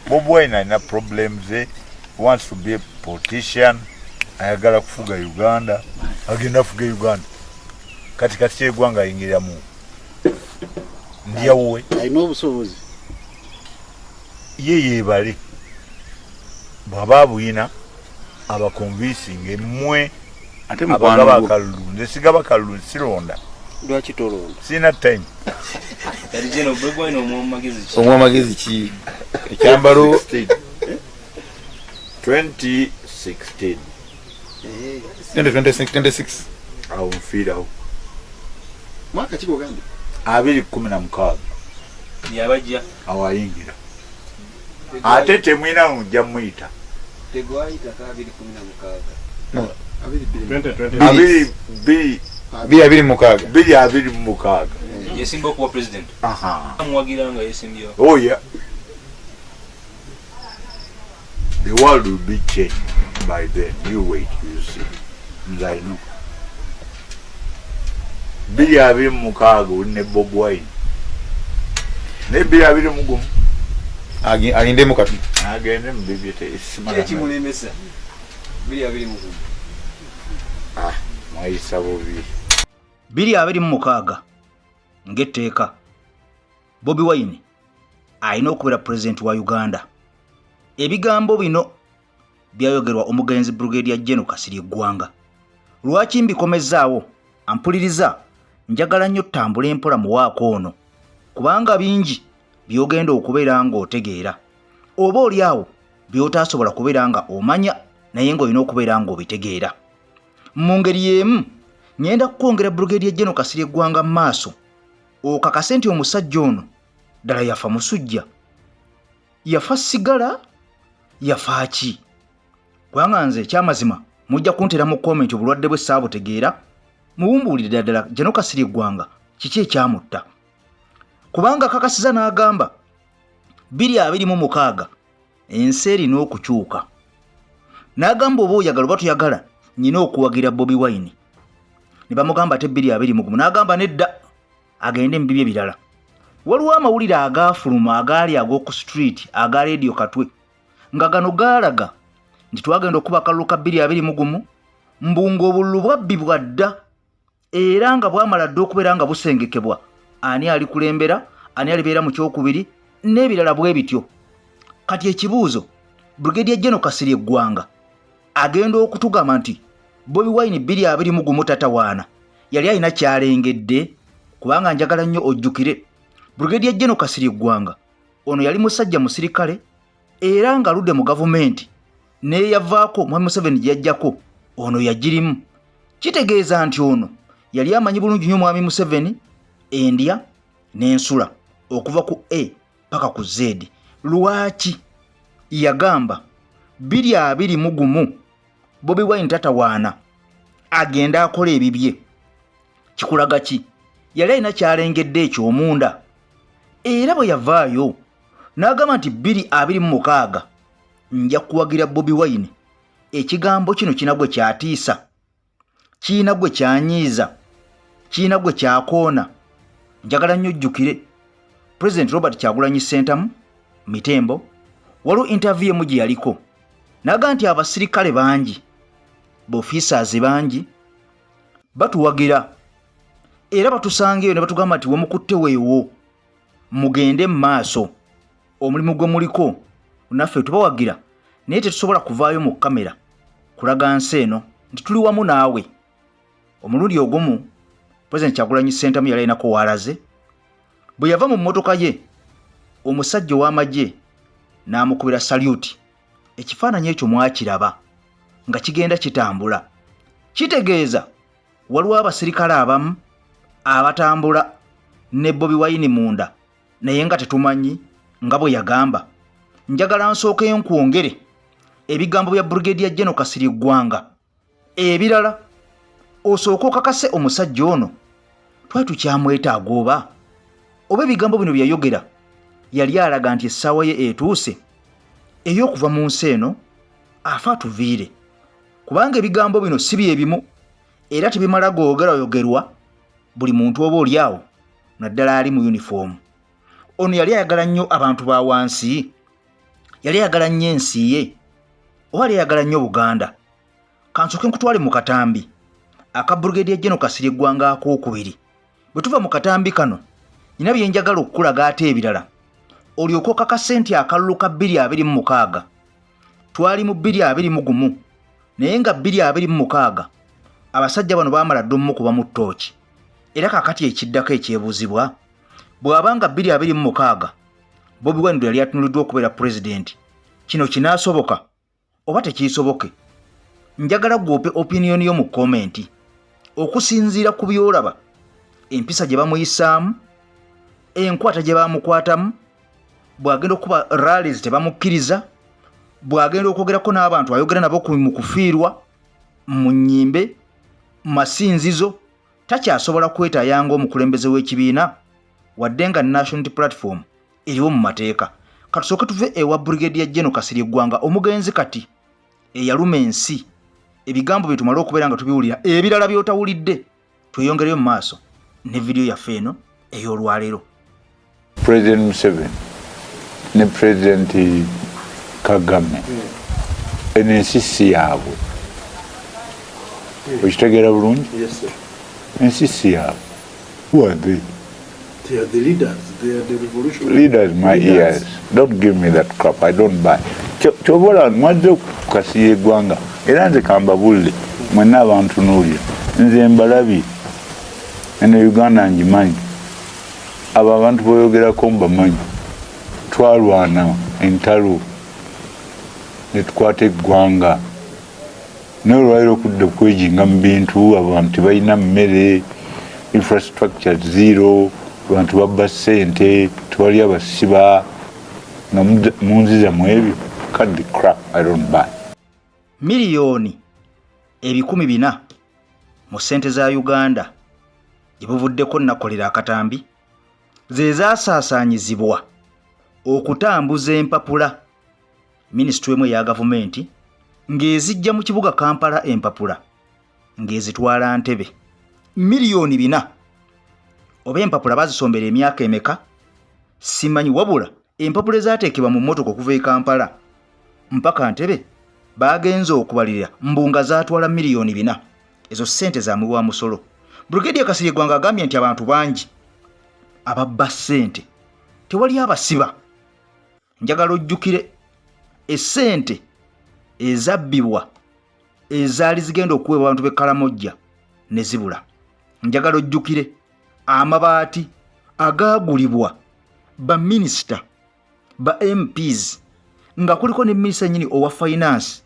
Bobi Wine alina problems wants to be a politician ayagala kufuga Uganda agenda kufuga Uganda kati Kasirye Gwanga ayingira mu ndiya wowe alina obusobozi ye bali baba buyina abakonvincing emmwe ate mukwana kalunde sigaba kalunde sironda lwaki tolonda sina time kali jeno Bobi Wine omwamagezi ki ekyambalo 2016 26 awo mfiirawo mwaka kiko gandi 2016 yabajja awayingira ate temwina nja muyita tegwayita ka 2016 2016 yesimba okuwa president amuwagiranga yesimbyo oh yeah the world will be changed by then you wait you see I know 2016 ne Bobi Wine ne 2016 agende mukatu agende mbibite isimala kile kimulemesa 2016 maisa bobi 2016 ngetteeka Bobi Wine alina okubeera president wa Uganda. Ebigambo bino byayogerwa omugenzi Brigadier Gen Kasirye Gwanga. Lwaki mbikomezaawo ampuliriza njagala nnyo ttambula empola muwaako ono kubanga bingi byogenda okubeera ng'otegeera oba oli awo by'otaasobola kubeera nga omanya naye ng'olina okubeera ng'obitegeera. Mu ngeri y'emu ngenda kukwongera Brigadier Gen Kasirye Gwanga mu maaso okakase nti omusajja ono ddala yafa musujja, yafa sigala, yafa ki? Kubanga nze ekyamazima mujja kuntera mu comment obulwadde bwe saabutegeera muwumbuulire ddala Gen Kasirye Gwanga kiki ekyamutta. Kubanga kakasiza n'agamba 2026 ensi erina okukyuka. N'agamba oba oyagala oba toyagala nyina okuwagira Bobi Wine. Ne bamugamba ate 2026 n'agamba nedda agende mu bibye birala. Waliwo amawulire agaafuluma agaali ag'oku street aga radio Katwe nga gano gaalaga nti twagenda okuba akalulu ka 2026 mbunga obululu bwabbi bwadda era nga bwamala dda okubeera nga busengekebwa ani ali kulembera ani alibeera mu kyokubiri n'ebirala bwe bityo. Kati ekibuuzo Brigadier Gen Kasirye Gwanga agenda okutugamba nti Bobi Wine 2026 tatawaana yali alina kyalengedde kubanga njagala nnyo ojjukire Brigadier Gen Kasirye Gwanga ono yali musajja musirikale era nga aludde mu gavumenti ne yavaako meseveni yajjako ono yagirimu. Kitegeeza nti ono yali amanyi bulungi nnyo mwami Museveni endya n'ensula okuva ku A paka ku Z. Lwaki yagamba 2026 Bobi Wine tatawaana agenda akola ebibye? Kikulaga ki? Yali alina kyalengedde ekyomunda era bwe yavaayo n'agamba nti 2026 nja kuwagira Bobi Wine. Ekigambo kino kina gwe kyatiisa, kiina gwe kyanyiiza, kiina gwe kyakoona. Njagala nnyo ojjukire President Robert Kyagulanyi Ssentamu Mitembo waliwo interview emu gye yaliko n'agamba nti abasirikale bangi b'officers bangi batuwagira era batusangeyo ne batugamba nti wemukutte weewo mugende mu maaso omulimu gwe muliko naffe tubawagira naye tetusobola kuvaayo mu kamera kulaga nsi eno nti tuli wamu naawe. Omulundi ogumu President Kyagulanyi Ssentamu yali alinako walaze bwe yava mu mmotoka ye omusajja ow'amagye n'amukubira salute. Ekifaananyi ekyo mwakiraba nga kigenda kitambula. Kitegeeza waliwo abasirikale abamu abatambula ne Bobi Wine munda naye nga tetumanyi nga bwe yagamba. Njagala nsookeyo nkwongere ebigambo bya Brigadier Gen Kasirye Gwanga ebirala osooka okakase omusajja ono twali tukyamwetaaga oba ebigambo bino byayogera yali alaga nti essaawa ye etuuse ey'okuva mu nsi eno afa tuviire. Kubanga ebigambo bino si bye bimu era tebimala googerwayogerwa buli muntu oba oli awo naddala ali mu uniform. Ono yali ayagala nnyo abantu ba wansi yali ayagala nnyo ensi ye oba yali ayagala nnyo Buganda? Kansooke nkutwale mu katambi aka Brigadier General Kasirye Gwanga akookubiri. Bwe tuva mu katambi kano nina bye njagala okukulaga ate ebirala olyoke okakase nti akalulu ka 2026 twali mu 2021 naye nga 2026 abasajja bano baamala dda omukuba mu ttooki. Era kakati ekiddako ekyebuuzibwa bw'abanga 2026 Bobi Wine yali atunuliddwa okubeera president, kino kinaasoboka oba tekiisoboke? Njagala gwope opinion yo mu komenti okusinziira ku byolaba, empisa gye bamuyisaamu, enkwata gye bamukwatamu, bw'agenda okuba rallies tebamukkiriza, bw'agenda okwogerako n'abantu ayogera nabo mu kufiirwa, mu nnyimbe, mu masinzizo, takyasobola kwetaayanga omukulembeze w'ekibiina wadde nga National Platform eriwo mu mateeka. Katusooke tuve ewa Brigadier General Kasirye Gwanga omugenzi kati eyaluma ensi. Ebigambo bye tumala okubeera nga tubiwulira, ebirala by'otawulidde tweyongereyo mu maaso ne video yaffe eno ey'olwaleero. President Meseveni ne President Kagame ensi si yaabwe. Okitegeera bulungi? Ensi si yaabwe. Who are they? They are the leaders. They are the revolutionary Leaders, my ears. Don't give me that crap. I don't buy. Chobola mwadde Kasirye Gwanga era nze kambabulle mwenna abantunuulira nze mbalabi eno Uganda ngimanyi, abo abantu boyogerako mbamanyi. Twalwana entalo ne tukwata eggwanga naye olwaliro okudda okwejinga mu bintu, abantu tebalina mmere, infrastructure zero, abantu babba ssente, tewali abasiba nga munziza mu ebyo. Cut the crap, I don't buy. Miliyoni 400 mu ssente za Uganda gye buvuddeko nakolera akatambi ze zaasaasaanyizibwa okutambuza empapula minisitule emu eya gavumenti ng'ezijja mu kibuga Kampala empapula ng'ezitwala Ntebe. Miliyoni 4. Oba empapula bazisombera emyaka emeka simanyi, wabula empapula ezaateekebwa mu mmotoka okuva e Kampala mpaka Ntebe bagenze okubalirira mbunga zaatwala miliyoni 4. Ezo ssente za muwa musolo. Brigadier Kasirye Gwanga agambye nti abantu bangi ababba ssente tewali abasiba. Njagala ojjukire essente ezabbibwa ezaali zigenda okuweebwa abantu b'Ekkalamojja ne zibula. Njagala ojjukire amabaati agaagulibwa ba minisita ba MPs nga kuliko ne minisita nyini owa finance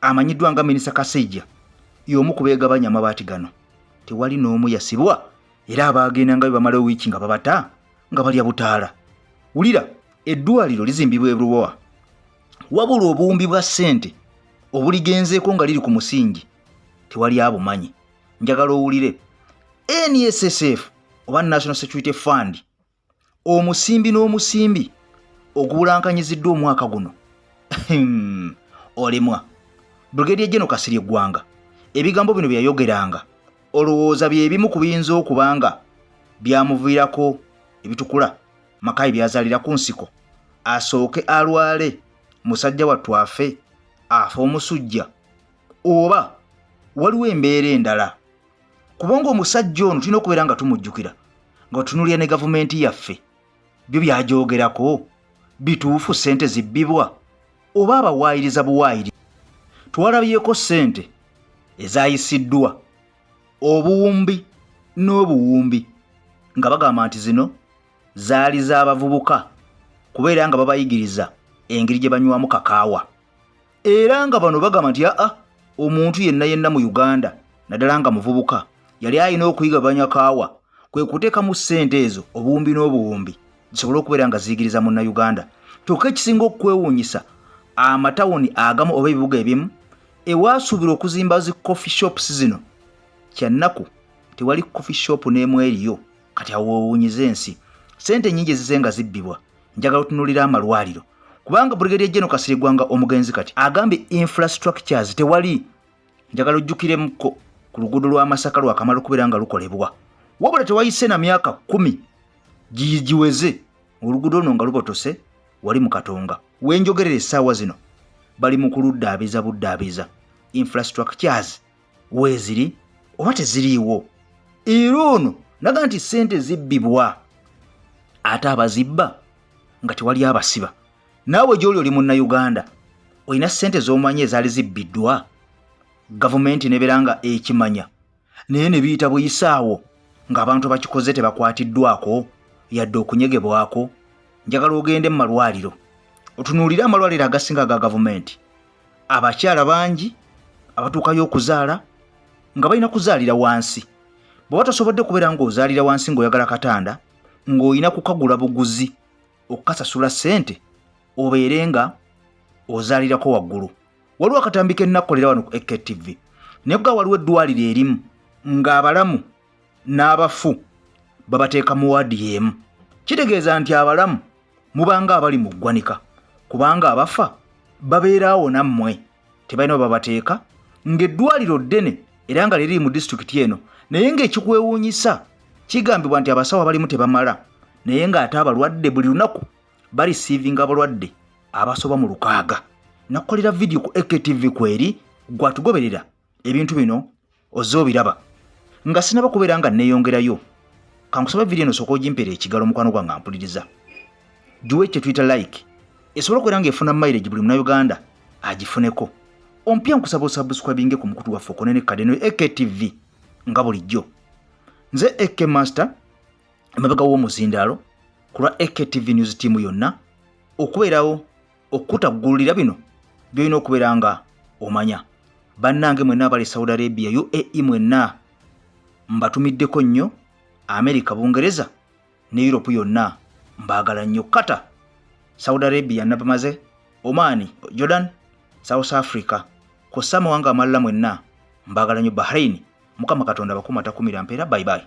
amanyiddwa nga minisita Kasejja y'omu ku beegabanya amabaati gano. Tewali n'omu yasibwa era abaagenda nga bamala wiiki nga babata nga balya butaala. Wulira, eddwaliro lizimbibwa e Lubowa wabula obuwumbi bwa ssente obuligenzeeko nga liri ku musingi tewali abumanyi. Njagala owulire NSSF oba National Security Fund omusimbi n'omusimbi ogubulankanyiziddwa omwaka guno olemwa. Brigadier General Kasirye Gwanga ebigambo bino byayogeranga olowooza bye bimu ku biyinza okubanga byamuviirako ebitukula makayi byazaalira ku nsiko, asooke alwale, musajja wattu afe, afa omusujja, oba waliwo embeera endala. Kubanga omusajja ono tulina okubeera nga tumujjukira nga tutunulira ne gavumenti yaffe byo byagyogerako bituufu, ssente zibbibwa oba abawaayiriza buwaayiri. Twalabyeko ssente ezayisiddwa obuwumbi n'obuwumbi nga bagamba nti zino zaali z'abavubuka kubeera nga babayigiriza engeri gye banywamu kakaawa, era nga bano bagamba nti omuntu yenna mu Uganda naddala nga muvubuka yali alina okuyiga banywa kaawa, kwe kuteekamu ssente ezo obuwumbi n'obuwumbi zisobole okubeera nga ziyigiriza Munnayuganda. Kyokka ekisinga okwewuunyisa, amatawuni agamu oba ebibuga ebimu ewaasuubirwa okuzimba zi coffee shops zino kyannaku tewali coffee shop n'emu eriyo. Kati awoowuunyiza ensi, ssente nnyingi ezizenga zibbibwa. Njagala otunuulira amalwaliro kubanga Brigadier General Kasirye Gwanga omugenzi kati agambye infrastructures tewali. Njagala ojjukiremuko ku luguudo lwa Masaka lwakamala okubeera nga lukolebwa, wabula tewayise na myaka 10 giweze oluguudo luno nga lubotose wali mu Katonga wenjogerera essaawa zino bali mu kuluddaabiza buddaabiza infrastructures weeziri oba teziriiwo. Era ono naga nti ssente zibbibwa ate abazibba nga tewali abasiba. Naawe gy'oli oli munnayuganda olina ssente z'omanyi ezaali zibbiddwa gavumenti nebeera nga ekimanya naye ne biyita buyisaawo ng'abantu bakikoze tebakwatiddwako yadde okunyegebwako. Njagala ogende mu malwaliro otunuulire amalwaliro agasinga ga gavumenti. Abakyala bangi abatuukayo okuzaala nga balina kuzaalira wansi. Bw'oba tosobodde kubeera ng'ozaalira wansi ng'oyagala katanda ng'olina kukagula buguzi okukasasula ssente obeere nga ozaalirako waggulu. Waliwo akatambi ke nnakolera wano ku EKTV naye bwa waliwo eddwaliro erimu ng'abalamu n'abafu babateeka mu waadi y'emu. Kitegeeza nti abalamu mubanga abali mu ggwanika kubanga abafa babeeraawo nammwe tebalina babateeka ng'eddwaliro ddene era nga liri mu disitulikiti eno naye ng'ekikwewuunyisa kigambibwa nti abasawo abalimu tebamala naye ng'ate abalwadde buli lunaku barisiivinga abalwadde abasoba mu 600. Nakukolera vidiyo ku EKTV kweri gwatugoberera ebintu bino ozze obiraba nga sinaba kubeera nga neeyongerayo. Kankusaba vidiyo eno sooka ogimpeera ekigalo mukwano gwange ampuliriza. Giwe kye tuyita like esobola okubeera ng'efuna mileage buli munnayuganda agifuneko. Ompya nkusaba osubscribinge ku mukutu waffe okonene kadde no EKTV nga bulijjo. Nze AK Master emabega w'omuzindaalo ku lwa EKTV News Team yonna okubeerawo okutaggulira bino byolina okubeera nga omanya. Bannange mwenna abali Saudi Arabia UAE mwenna mbatumiddeko nnyo. America, Bungereza ne Europe yonna mbaagala nnyo. Qatar, Saudi Arabia nabamaze, Oman, Jordan, South Africa ko samawanga amalala mwenna mbaagala nnyo. Bahrain, Mukama Katonda bakumata kumira mpeera. Bye bye.